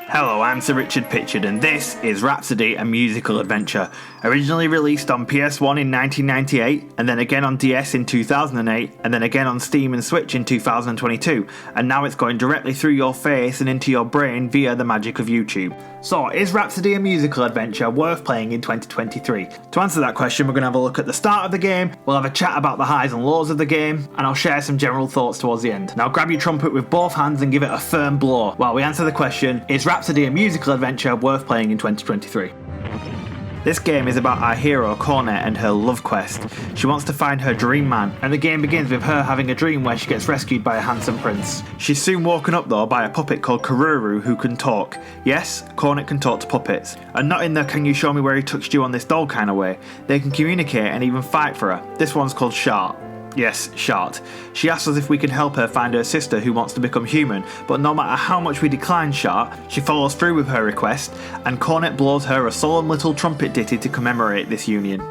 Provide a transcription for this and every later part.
Hello, I'm Sir Richard Pitchard and this is Rhapsody, a musical adventure. Originally released on PS1 in 1998, and then again on DS in 2008, and then again on Steam and Switch in 2022, and now it's going directly through your face and into your brain via the magic of YouTube. So, is Rhapsody a musical adventure worth playing in 2023? To answer that question, we're going to have a look at the start of the game, we'll have a chat about the highs and lows of the game, and I'll share some general thoughts towards the end. Now grab your trumpet with both hands and give it a firm blow while we answer the question, is Rhapsody a musical adventure worth playing in 2023? This game is about our hero Cornet and her love quest. She wants to find her dream man, and the game begins with her having a dream where she gets rescued by a handsome prince. She's soon woken up though by a puppet called Kururu who can talk. Yes, Cornet can talk to puppets, and not in the can you show me where he touched you on this doll kind of way. They can communicate and even fight for her. This one's called Shart. Yes, Shart. She asks us if we can help her find her sister who wants to become human, but no matter how much we decline Shart, she follows through with her request, and Cornet blows her a solemn little trumpet ditty to commemorate this union.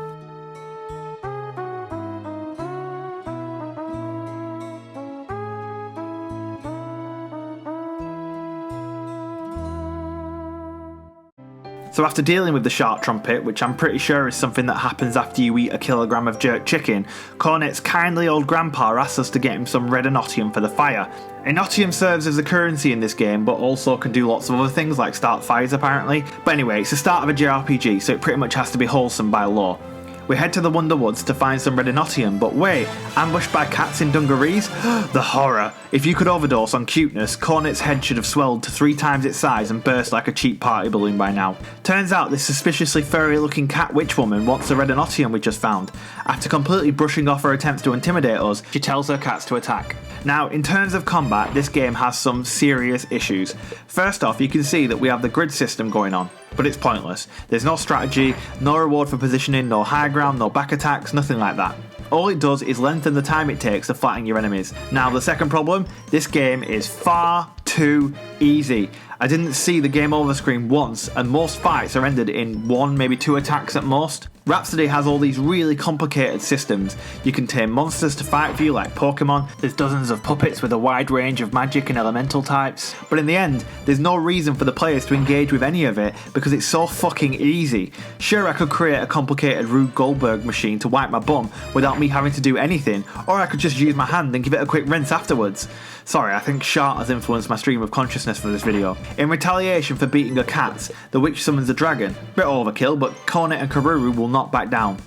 So after dealing with the Shart trumpet, which I'm pretty sure is something that happens after you eat a kilogram of jerk chicken, Cornet's kindly old grandpa asks us to get him some red inotium for the fire. Inotium serves as a currency in this game, but also can do lots of other things like start fires apparently. But anyway, it's the start of a JRPG, so it pretty much has to be wholesome by law. We head to the Wonder Woods to find some red inotium, but wait, ambushed by cats in dungarees? The horror! If you could overdose on cuteness, Cornet's head should have swelled to 3 times its size and burst like a cheap party balloon by now. Turns out this suspiciously furry looking cat witch woman wants the red inotium we just found. After completely brushing off her attempts to intimidate us, she tells her cats to attack. Now, in terms of combat, this game has some serious issues. First off, you can see that we have the grid system going on, but it's pointless. There's no strategy, no reward for positioning, no high ground, no back attacks, nothing like that. All it does is lengthen the time it takes to flatten your enemies. Now the second problem, this game is far too easy. I didn't see the game over screen once, and most fights are ended in 1, maybe 2 attacks at most. Rhapsody has all these really complicated systems. You can tame monsters to fight for you like Pokemon, there's dozens of puppets with a wide range of magic and elemental types, but in the end, there's no reason for the players to engage with any of it because it's so fucking easy. Sure, I could create a complicated Rube Goldberg machine to wipe my bum without me having to do anything, or I could just use my hand and give it a quick rinse afterwards. Sorry, I think Shart has influenced my stream of consciousness for this video. In retaliation for beating her cats, the witch summons a dragon. Bit overkill, but Cornet and Kururu will not back down.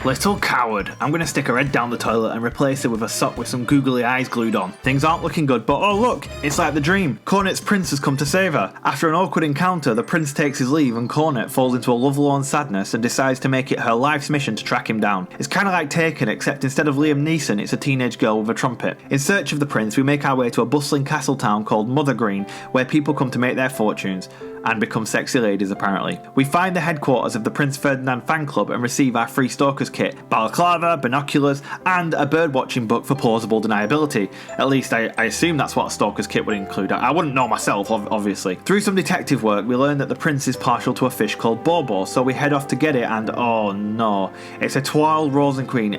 Little coward. I'm going to stick her head down the toilet and replace her with a sock with some googly eyes glued on. Things aren't looking good, but oh look, it's like the dream. Cornet's prince has come to save her. After an awkward encounter, the prince takes his leave and Cornet falls into a lovelorn sadness and decides to make it her life's mission to track him down. It's kind of like Taken, except instead of Liam Neeson, it's a teenage girl with a trumpet. In search of the prince, we make our way to a bustling castle town called Mother Green, where people come to make their fortunes and become sexy ladies apparently. We find the headquarters of the Prince Ferdinand fan club and receive our free Stalker's kit, balaclava, binoculars, and a birdwatching book for plausible deniability. At least I assume that's what a Stalker's kit would include. I wouldn't know myself, obviously. Through some detective work, we learn that the prince is partial to a fish called Bobo, so we head off to get it and oh no, it's a Étoile Rosenqueen.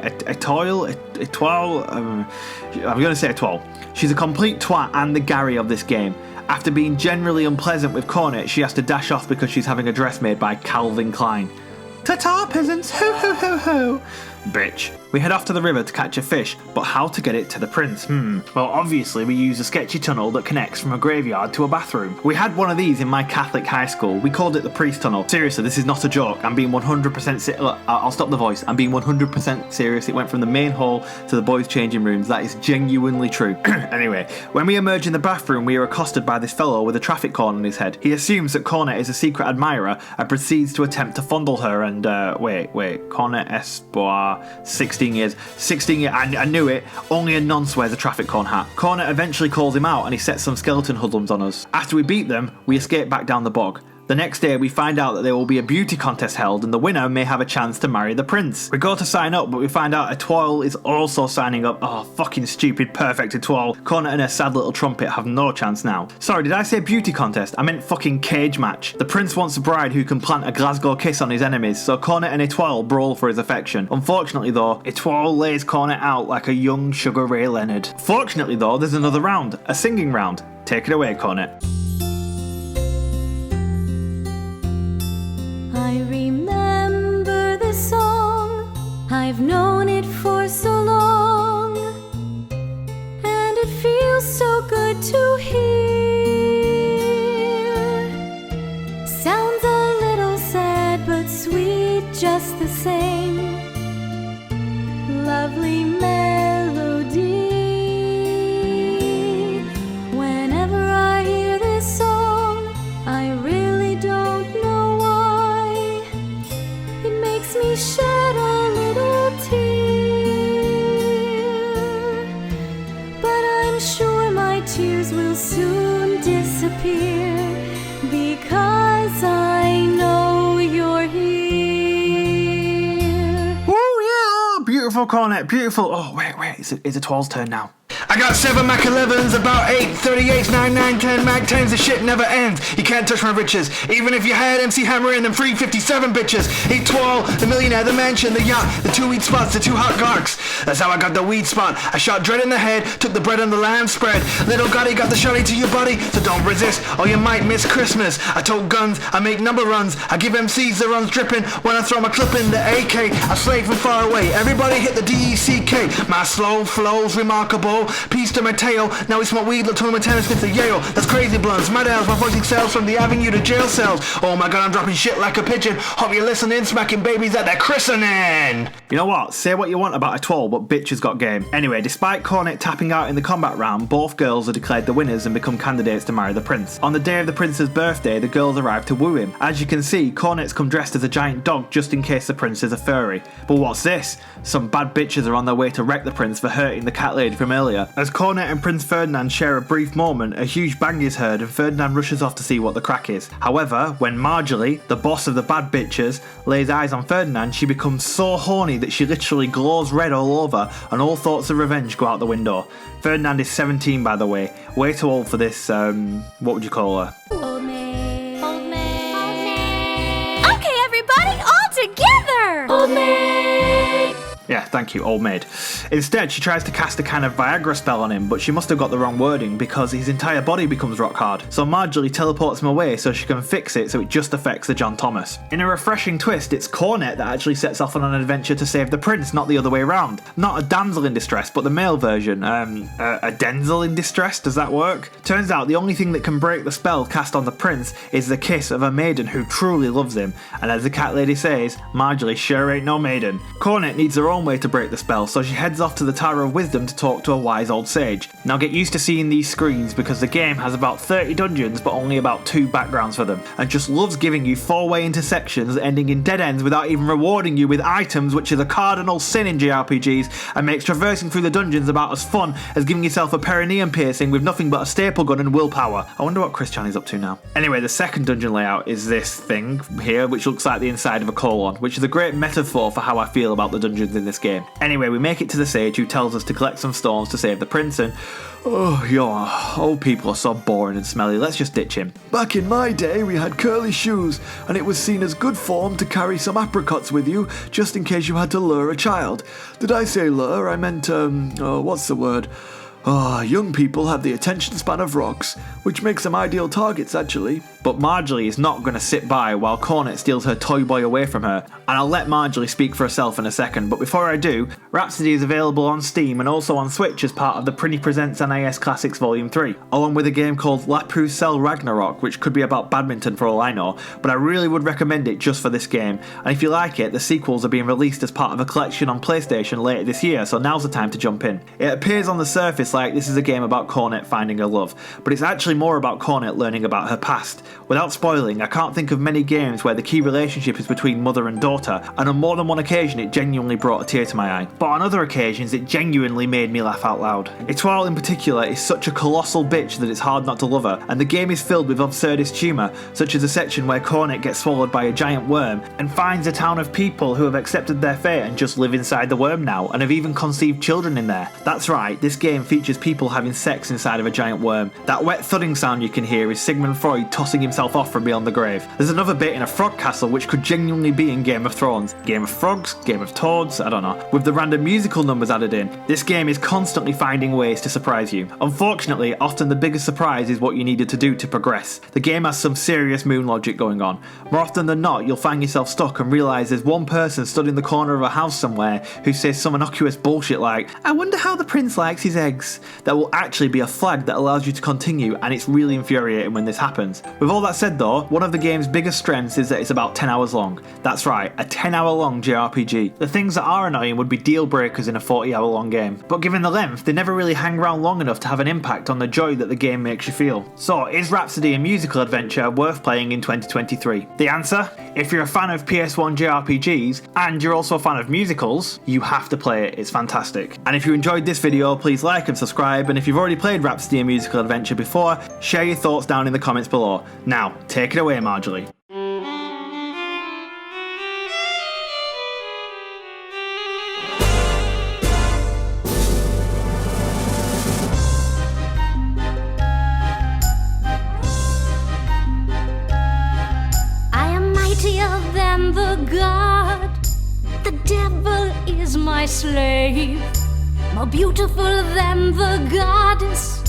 I'm gonna say Étoile. She's a complete twat and the Gary of this game. After being generally unpleasant with Cornet, she has to dash off because she's having a dress made by Calvin Klein. Ta-ta, peasants! Ho ho ho ho! Bitch. We head off to the river to catch a fish, but how to get it to the prince? Well, obviously we use a sketchy tunnel that connects from a graveyard to a bathroom. We had one of these in my Catholic high school. We called it the priest tunnel. Seriously, this is not a joke. I'm being 100% Look, I'll stop the voice. I'm being 100% serious. It went from the main hall to the boys' changing rooms. That is genuinely true. Anyway, when we emerge in the bathroom, we are accosted by this fellow with a traffic cone on his head. He assumes that Cornet is a secret admirer and proceeds to attempt to fondle her and, wait, Cornet Espoir, 16 years, I knew it, only a nonce wears a traffic cone hat. Cornet eventually calls him out and he sets some skeleton hoodlums on us. After we beat them, we escape back down the bog. The next day we find out that there will be a beauty contest held and the winner may have a chance to marry the prince. We go to sign up but we find out Étoile is also signing up. Oh, fucking stupid perfect Étoile. Cornet and her sad little trumpet have no chance now. Sorry, did I say beauty contest? I meant fucking cage match. The prince wants a bride who can plant a Glasgow kiss on his enemies, so Cornet and Étoile brawl for his affection. Unfortunately though, Étoile lays Cornet out like a young Sugar Ray Leonard. Fortunately though, there's another round, a singing round. Take it away, Cornet. I've known it for so long, and it feels so good to hear. Sounds a little sad but sweet just the same. Lovely melody. Whenever I hear this song, I really don't know why. It makes me shed a little tear, but I'm sure my tears will soon disappear, because I know you're here. Oh yeah, beautiful cornet, beautiful. Oh wait, it's a 12's turn now. I got 7 Mac 11s, about 8 38s, 9, 9, 10 Mac 10s, the shit never ends. You can't touch my riches, even if you had MC Hammer and them 357 bitches. Eat twirl, the millionaire, the mansion, the yacht, the 2 weed spots, the 2 hot garks. That's how I got the weed spot. I shot dread in the head, took the bread on the lamb spread. Little Gotti got the shotty to your body, so don't resist, or you might miss Christmas. I tote guns, I make number runs, I give MCs the runs dripping. When I throw my clip in the AK, I slay from far away. Everybody hit the DECK. My slow flow's remarkable. Piece to my tail, now we smoke weed, look to my tennis with the Yale. That's crazy blunts, my nails, my voice excels from the avenue to jail cells. Oh my god, I'm dropping shit like a pigeon. Hope you're listening, smacking babies at their christening. You know what? Say what you want about a 12, but bitch has got game. Anyway, despite Cornet tapping out in the combat round, both girls are declared the winners and become candidates to marry the prince. On the day of the prince's birthday, the girls arrive to woo him. As you can see, Cornet's come dressed as a giant dog just in case the prince is a furry. But what's this? Some bad bitches are on their way to wreck the prince for hurting the cat lady from earlier. As Cornet and Prince Ferdinand share a brief moment, a huge bang is heard and Ferdinand rushes off to see what the crack is. However, when Marjorie, the boss of the bad bitches, lays eyes on Ferdinand, she becomes so horny that she literally glows red all over and all thoughts of revenge go out the window. Ferdinand is 17, by the way, way too old for this, what would you call her? Old maid. Old maid. Old maid. Okay, everybody, all together! Old maid! Yeah, thank you, old maid. Instead, she tries to cast a kind of Viagra spell on him, but she must have got the wrong wording because his entire body becomes rock hard. So Marjorie teleports him away so she can fix it so it just affects the John Thomas. In a refreshing twist, it's Cornet that actually sets off on an adventure to save the prince, not the other way around. Not a damsel in distress, but the male version. A Denzel in distress, does that work? Turns out the only thing that can break the spell cast on the prince is the kiss of a maiden who truly loves him. And as the cat lady says, Marjorie sure ain't no maiden. Cornet needs her own way to break the spell, so she heads off to the Tower of Wisdom to talk to a wise old sage. Now get used to seeing these screens because the game has about 30 dungeons but only about 2 backgrounds for them, and just loves giving you 4-way intersections ending in dead ends without even rewarding you with items, which is a cardinal sin in JRPGs and makes traversing through the dungeons about as fun as giving yourself a perineum piercing with nothing but a staple gun and willpower. I wonder what Christian is up to now. Anyway, the second dungeon layout is this thing here, which looks like the inside of a colon, which is a great metaphor for how I feel about the dungeons in this game. Anyway, we make it to the sage who tells us to collect some stones to save the prince and... oh, yo, old people are so boring and smelly, let's just ditch him. Back in my day, we had curly shoes, and it was seen as good form to carry some apricots with you, just in case you had to lure a child. Did I say lure? I meant, what's the word? Young people have the attention span of rocks, which makes them ideal targets, actually. But Marjorie is not going to sit by while Cornet steals her toy boy away from her, and I'll let Marjorie speak for herself in a second, but before I do, Rhapsody is available on Steam and also on Switch as part of the Prinny Presents NIS Classics Volume 3, along with a game called La Pucelle Ragnarok, which could be about badminton for all I know, but I really would recommend it just for this game, and if you like it, the sequels are being released as part of a collection on PlayStation later this year, so now's the time to jump in. It appears on the surface like this is a game about Cornet finding her love, but it's actually more about Cornet learning about her past. Without spoiling, I can't think of many games where the key relationship is between mother and daughter, and on more than one occasion it genuinely brought a tear to my eye. But on other occasions it genuinely made me laugh out loud. Etoile in particular is such a colossal bitch that it's hard not to love her, and the game is filled with absurdist humour, such as a section where Cornet gets swallowed by a giant worm and finds a town of people who have accepted their fate and just live inside the worm now, and have even conceived children in there. That's right, this game features features people having sex inside of a giant worm. That wet thudding sound you can hear is Sigmund Freud tossing himself off from beyond the grave. There's another bit in a frog castle which could genuinely be in Game of Thrones. Game of Frogs, Game of Toads, I don't know. With the random musical numbers added in, this game is constantly finding ways to surprise you. Unfortunately, often the biggest surprise is what you needed to do to progress. The game has some serious moon logic going on. More often than not, you'll find yourself stuck and realise there's one person stood in the corner of a house somewhere who says some innocuous bullshit like, "I wonder how the prince likes his eggs." That will actually be a flag that allows you to continue, and it's really infuriating when this happens. With all that said though, one of the game's biggest strengths is that it's about 10 hours long. That's right, a 10-hour long JRPG. The things that are annoying would be deal breakers in a 40-hour long game, but given the length, they never really hang around long enough to have an impact on the joy that the game makes you feel. So, is Rhapsody a musical adventure worth playing in 2023? The answer? If you're a fan of PS1 JRPGs, and you're also a fan of musicals, you have to play it, it's fantastic. And if you enjoyed this video, please like and subscribe, and if you've already played Rhapsody a musical adventure before, share your thoughts down in the comments below. Now, take it away, Marjorie. Than the god, the devil is my slave. More beautiful than the goddess,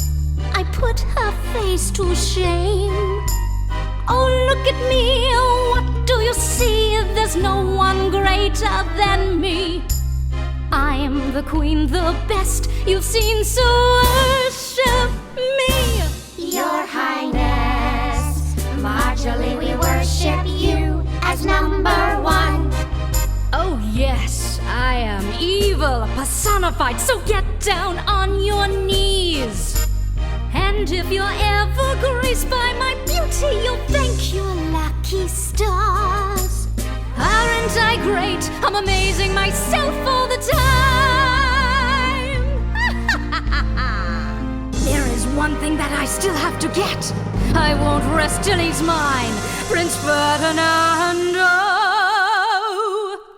I put her face to shame. Oh, look at me, what do you see? There's no one greater than me. I am the queen, the best you've seen, so worship me. Your Highness, Marjorie, we worship you as number one. Oh yes, I am evil personified, so get down on your knees. And if you're ever graced by my beauty, you'll thank your lucky stars. Aren't I great? I'm amazing myself all the time. There is one thing that I still have to get. I won't rest till he's mine, Prince Ferdinando.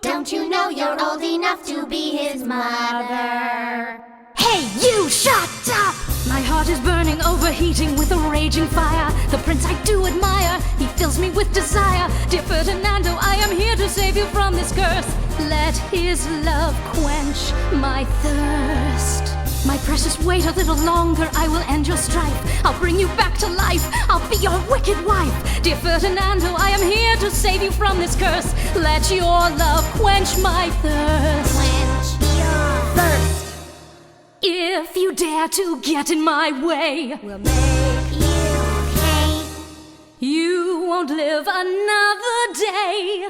Don't you know you're old enough to be his mother? Hey, you, shut up! My heart is burning, overheating with a raging fire. The prince I do admire, he fills me with desire. Dear Ferdinando, I am here to save you from this curse. Let his love quench my thirst. My precious, wait a little longer, I will end your strife. I'll bring you back to life, I'll be your wicked wife. Dear Ferdinando, I am here to save you from this curse. Let your love quench my thirst. Quench your thirst. If you dare to get in my way, we'll make you pay. You won't live another day.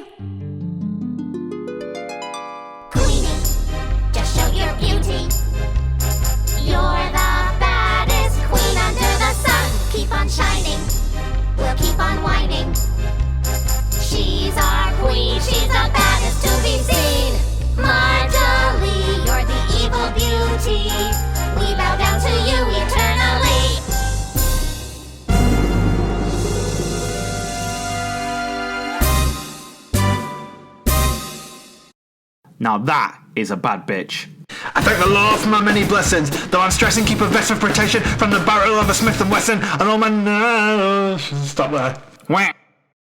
Queenie, just show your beauty. You're the baddest queen under the sun. Keep on shining, we'll keep on whining. She's our queen, she's the baddest to be seen. Marjorie, you're the evil beauty. We bow down to you eternally. Now that is a bad bitch. I thank the Lord for my many blessings, though I'm stressing, keep a vest of protection from the barrel of a Smith & Wesson and all my... Stop there. Wah.